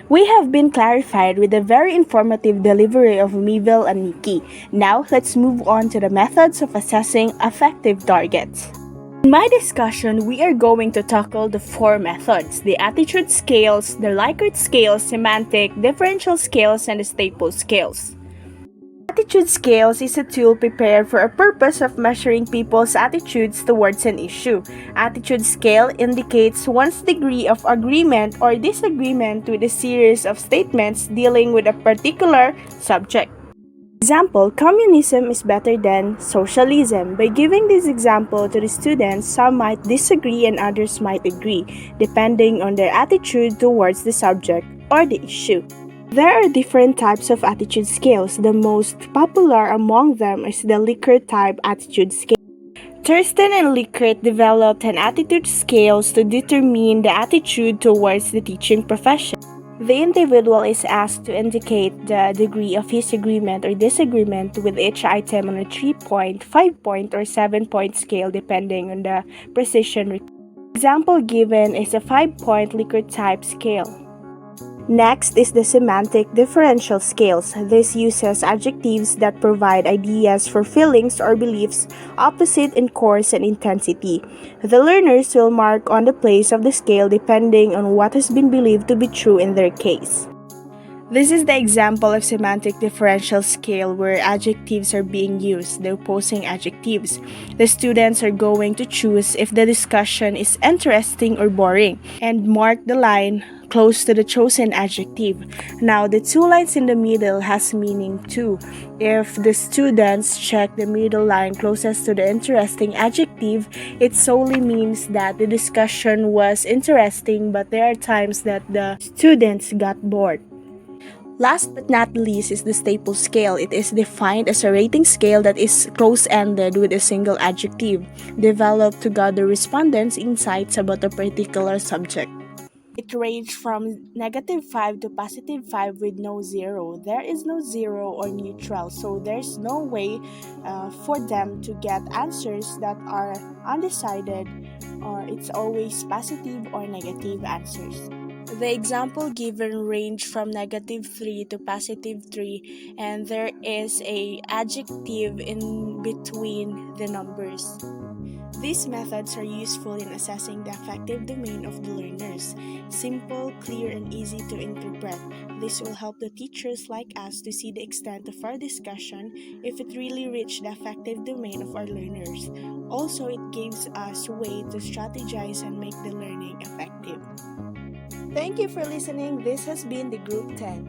We have been clarified with the very informative delivery of Mivel and Nikki. Now, let's move on to the methods of assessing affective targets. In my discussion, we are going to tackle the four methods: the attitude scales, the Likert scales, semantic, differential scales, and the staple scales. Attitude scales is a tool prepared for a purpose of measuring people's attitudes towards an issue. Attitude scale indicates one's degree of agreement or disagreement with a series of statements dealing with a particular subject. Example, communism is better than socialism. By giving this example to the students, some might disagree and others might agree, depending on their attitude towards the subject or the issue. There are different types of attitude scales. The most popular among them is the Likert type attitude scale. Thurston and Likert developed an attitude scales to determine the attitude towards the teaching profession. The individual is asked to indicate the degree of his agreement or disagreement with each item on a 3-point, 5-point, or 7-point scale depending on the precision required. Example given is a 5-point Likert type scale. Next is the semantic differential scales. This uses adjectives that provide ideas for feelings or beliefs opposite in course and intensity. The learners will mark on the place of the scale depending on what has been believed to be true in their case. This is the example of semantic differential scale where adjectives are being used, the opposing adjectives. The students are going to choose if the discussion is interesting or boring and mark the line close to the chosen adjective. Now, the two lines in the middle has meaning too. If the students check the middle line closest to the interesting adjective, it solely means that the discussion was interesting, but there are times that the students got bored. Last but not least is the staple scale. It is defined as a rating scale that is close-ended with a single adjective, developed to gather respondents' insights about a particular subject. It ranged from -5 to +5 with no zero. There is no zero or neutral, so there's no way for them to get answers that are undecided, or it's always positive or negative answers. The example given ranged from -3 to +3, and there is a adjective in between the numbers. These methods are useful in assessing the affective domain of the learners. Simple, clear, and easy to interpret. This will help the teachers like us to see the extent of our discussion if it really reached the affective domain of our learners. Also, it gives us a way to strategize and make the learning effective. Thank you for listening. This has been the Group 10.